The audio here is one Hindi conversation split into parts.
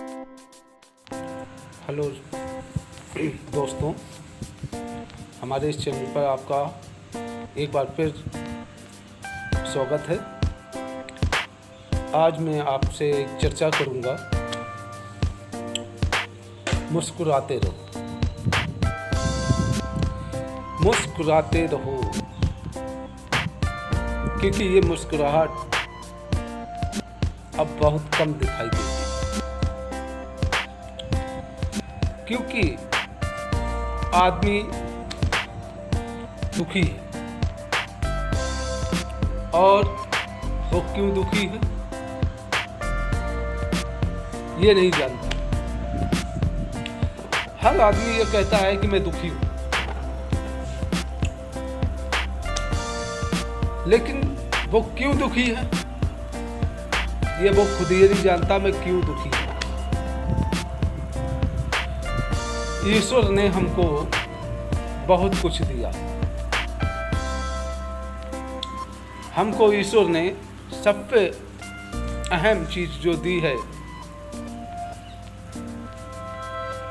हेलो दोस्तों, हमारे इस चैनल पर आपका एक बार फिर स्वागत है। आज मैं आपसे एक चर्चा करूंगा, मुस्कुराते रहो, मुस्कुराते रहो, क्योंकि ये मुस्कुराहट अब बहुत कम दिखाई देती है। क्योंकि आदमी दुखी है, और वो क्यों दुखी है ये नहीं जानता। हर आदमी ये कहता है कि मैं दुखी हूं, लेकिन वो क्यों दुखी है ये वो खुद ही नहीं जानता। मैं क्यों दुखी हूं? ईश्वर ने हमको बहुत कुछ दिया। हमको ईश्वर ने सबसे अहम चीज जो दी है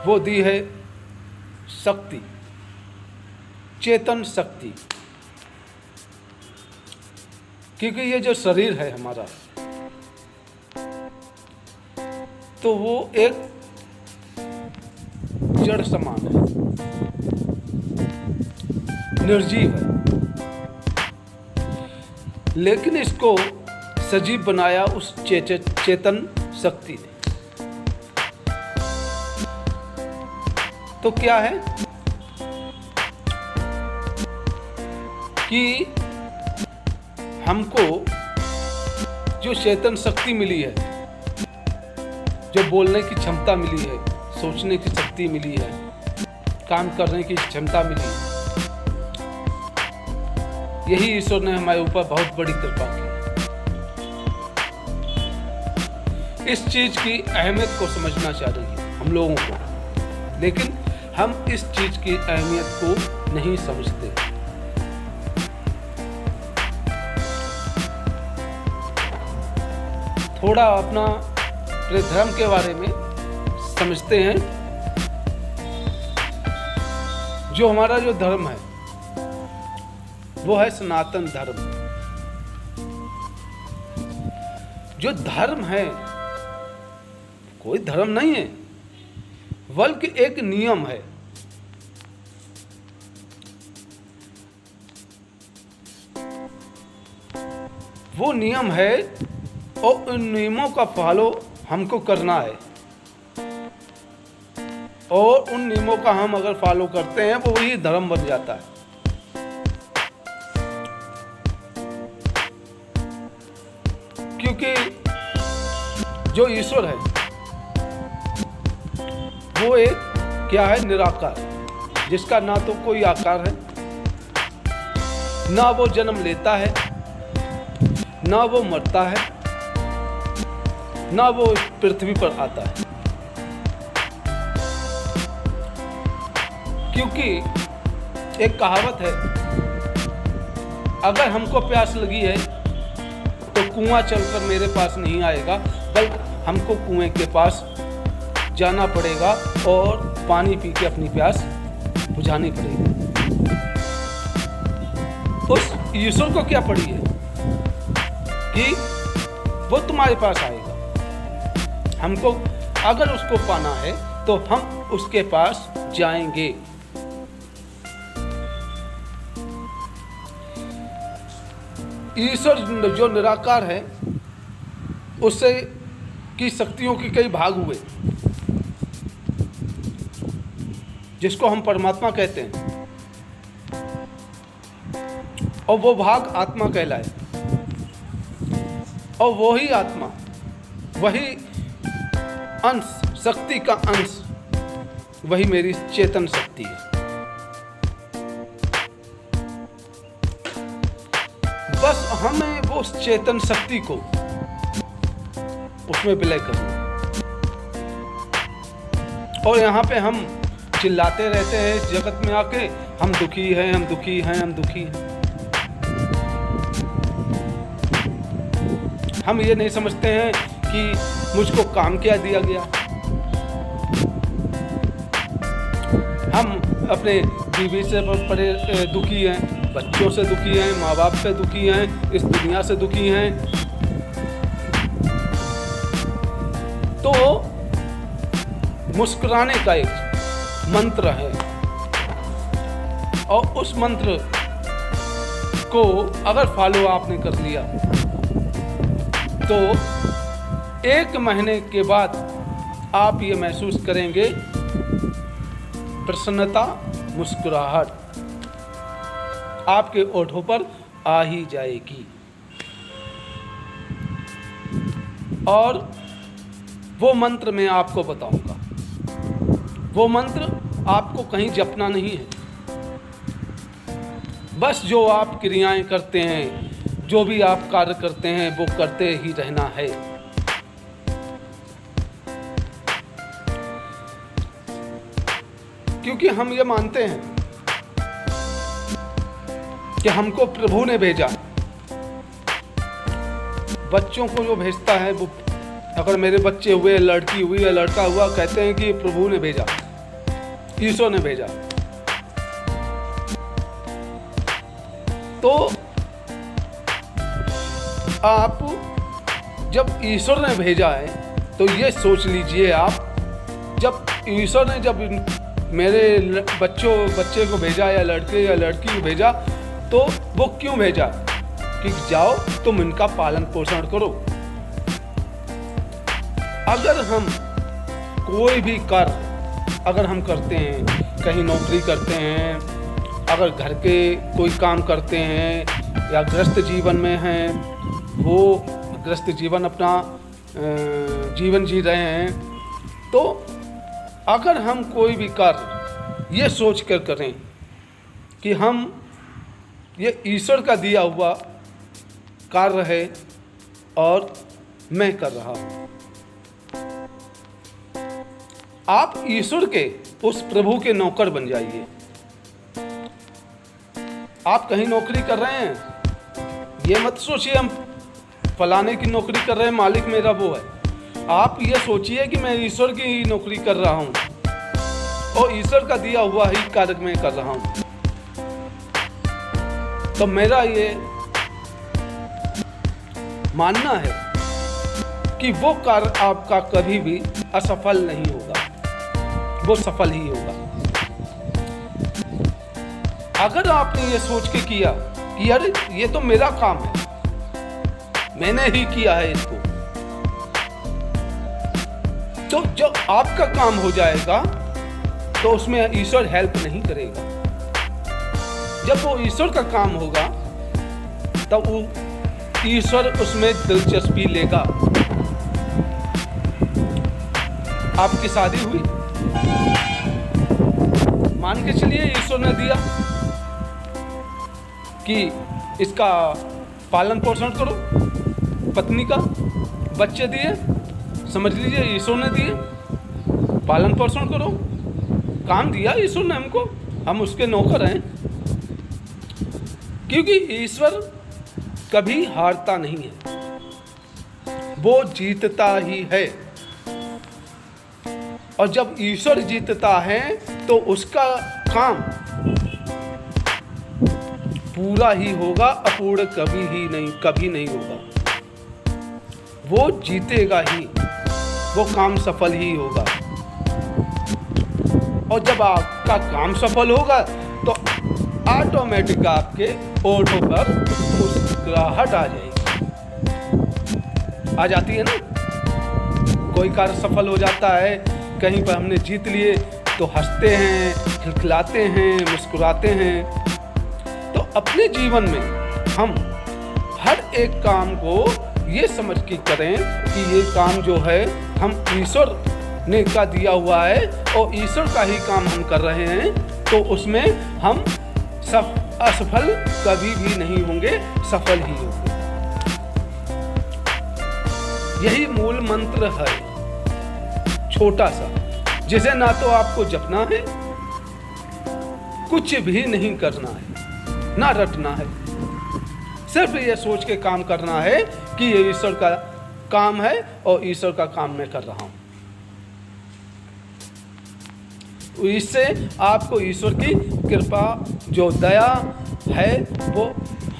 वो दी है शक्ति, चेतन शक्ति। क्योंकि ये जो शरीर है हमारा, तो वो एक जड़ समान है, निर्जीव है, लेकिन इसको सजीव बनाया उस चेतन शक्ति ने। तो क्या है कि हमको जो चेतन शक्ति मिली है, जो बोलने की क्षमता मिली है, सोचने की शक्ति मिली है, काम करने की क्षमता मिली है, यही ईश्वर ने हमारे ऊपर बहुत बड़ी कृपा की। इस चीज की अहमियत को समझना चाह रही है हम लोगों को, लेकिन हम इस चीज की अहमियत को नहीं समझते। थोड़ा अपना धर्म के बारे में समझते हैं। जो हमारा जो धर्म है वो है सनातन धर्म। जो धर्म है कोई धर्म नहीं है, बल्कि एक नियम है। वो नियम है, और उन नियमों का फॉलो हमको करना है, और उन नियमों का हम अगर फॉलो करते हैं वो वही धर्म बन जाता है। क्योंकि जो ईश्वर है वो एक क्या है, निराकार, जिसका ना तो कोई आकार है, ना वो जन्म लेता है, ना वो मरता है, ना वो पृथ्वी पर आता है। क्योंकि एक कहावत है, अगर हमको प्यास लगी है तो कुआं चलकर मेरे पास नहीं आएगा, बल्कि हमको कुएं के पास जाना पड़ेगा और पानी पी के अपनी प्यास बुझानी पड़ेगी। उस ईश्वर को क्या पड़ी है कि वो तुम्हारे पास आएगा। हमको अगर उसको पाना है तो हम उसके पास जाएंगे। ईश्वर जो निराकार है, उससे की शक्तियों के कई भाग हुए, जिसको हम परमात्मा कहते हैं, और वो भाग आत्मा कहलाए। और वही आत्मा, वही अंश, शक्ति का अंश, वही मेरी चेतन शक्ति है। बस हमें वो चेतन शक्ति को उसमें विलय करना। और यहाँ पे हम चिल्लाते रहते हैं इस जगत में आके, हम दुखी हैं, हम दुखी हैं, हम दुखी हैं। हम ये नहीं समझते हैं कि मुझको काम क्या दिया गया, अपने बीवी से बड़े दुखी हैं, बच्चों से दुखी हैं, माँ बाप से दुखी हैं, इस दुनिया से दुखी हैं। तो मुस्कुराने का एक मंत्र है, और उस मंत्र को अगर फॉलो आपने कर लिया तो 1 महीने के बाद आप ये महसूस करेंगे प्रसन्नता, मुस्कुराहट आपके ओठों पर आ ही जाएगी। और वो मंत्र मैं आपको बताऊंगा। वो मंत्र आपको कहीं जपना नहीं है, बस जो आप क्रियाएं करते हैं, जो भी आप कार्य करते हैं, वो करते ही रहना है। क्योंकि हम ये मानते हैं कि हमको प्रभु ने भेजा। बच्चों को जो भेजता है वो, अगर मेरे बच्चे हुए, लड़की हुई या लड़का हुआ, कहते हैं कि प्रभु ने भेजा, ईश्वर ने भेजा। तो आप जब ईश्वर ने भेजा है तो ये सोच लीजिए आप, जब ईश्वर ने जब मेरे बच्चे को भेजा या लड़के या लड़की को भेजा, तो वो क्यों भेजा? कि जाओ तुम इनका पालन पोषण करो। अगर हम कोई भी कार्य अगर हम करते हैं, कहीं नौकरी करते हैं, अगर घर के कोई काम करते हैं या गृहस्थ जीवन में हैं, वो गृहस्थ जीवन अपना जीवन जी रहे हैं, तो अगर हम कोई भी कार्य ये सोच कर करें कि हम ये ईश्वर का दिया हुआ कार्य है और मैं कर रहा हूँ, आप ईश्वर के उस प्रभु के नौकर बन जाइए। आप कहीं नौकरी कर रहे हैं, ये मत सोचिए हम फलाने की नौकरी कर रहे हैं, मालिक मेरा वो है। आप ये सोचिए कि मैं ईश्वर की ही नौकरी कर रहा हूँ और ईश्वर का दिया हुआ ही कार्य मैं कर रहा हूँ। तो मेरा ये मानना है कि वो कार्य आपका कभी भी असफल नहीं होगा, वो सफल ही होगा। अगर आपने ये सोच के किया कि यार ये तो मेरा काम है, मैंने ही किया है इसको, तो जब आपका काम हो जाएगा तो उसमें ईश्वर हेल्प नहीं करेगा। जब वो ईश्वर का काम होगा तब वो ईश्वर उसमें दिलचस्पी लेगा। आपकी शादी हुई, मान के चलिए ईश्वर ने दिया कि इसका पालन पोषण करो, पत्नी का, बच्चे दिए, समझ लीजिए ईश्वर ने दिए, पालन पोषण करो, काम दिया ईश्वर ने हमको, हम उसके नौकर हैं। क्योंकि ईश्वर कभी हारता नहीं है, वो जीतता ही है। और जब ईश्वर जीतता है तो उसका काम पूरा ही होगा, अपूर्ण कभी नहीं होगा। वो जीतेगा ही, वो काम सफल ही होगा। और जब आपका काम सफल होगा तो ऑटोमेटिक आपके ओठों पर मुस्कुराहट आ जाएगी, आ जाती है ना। कोई कार्य सफल हो जाता है, कहीं पर हमने जीत लिए तो हंसते हैं, खिलखिलाते हैं, मुस्कुराते हैं। तो अपने जीवन में हम हर एक काम को ये समझ के करें कि ये काम जो है हम ईश्वर ने का दिया हुआ है और ईश्वर का ही काम हम कर रहे हैं, तो उसमें हम असफल कभी भी नहीं होंगे, सफल ही होंगे। यही मूल मंत्र है, छोटा सा, जिसे ना तो आपको जपना है, कुछ भी नहीं करना है, ना रटना है, सिर्फ ये सोच के काम करना है कि ये ईश्वर का काम है और ईश्वर का काम मैं कर रहा हूं। इससे आपको ईश्वर की कृपा जो दया है वो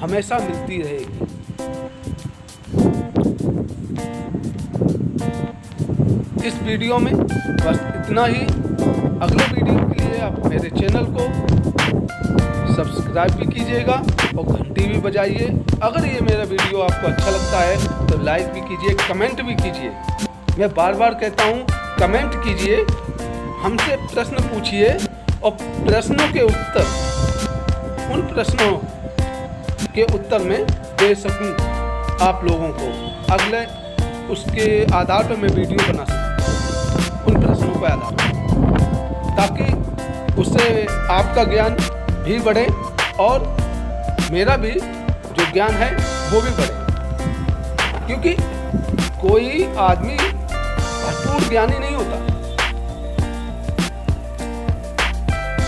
हमेशा मिलती रहेगी। इस वीडियो में बस इतना ही। अगले वीडियो के लिए आप मेरे चैनल को सब्सक्राइब भी कीजिएगा और घंटी भी बजाइए। अगर ये मेरा वीडियो आपको अच्छा लगता है तो लाइक भी कीजिए, कमेंट भी कीजिए। मैं बार बार कहता हूँ कमेंट कीजिए, हमसे प्रश्न पूछिए और प्रश्नों के उत्तर, उन प्रश्नों के उत्तर में दे सकूं आप लोगों को। अगले उसके आधार पर मैं वीडियो बना सकूं उन प्रश्नों के आधार पर, ताकि उससे आपका ज्ञान भी बढ़े और मेरा भी जो ज्ञान है वो भी बढ़े। क्योंकि कोई आदमी भरपूर ज्ञानी नहीं होता।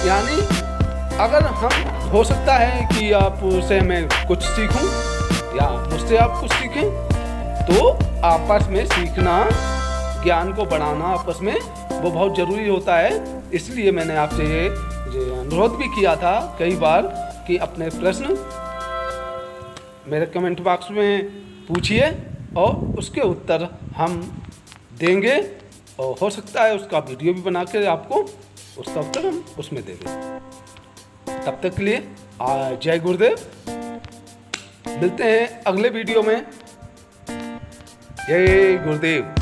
यानी अगर हम हो सकता है कि आप उससे मैं कुछ सीखूं या मुझसे आप कुछ सीखें, तो आपस में सीखना, ज्ञान को बढ़ाना आपस में वो बहुत ज़रूरी होता है। इसलिए मैंने आपसे ये अनुरोध भी किया था कई बार कि अपने प्रश्न मेरे कमेंट बॉक्स में पूछिए और उसके उत्तर हम देंगे, और हो सकता है उसका वीडियो भी बना के आपको उसका उत्तर हम उसमें देंगे। तब तक के लिए जय गुरुदेव। मिलते हैं अगले वीडियो में। जय गुरुदेव।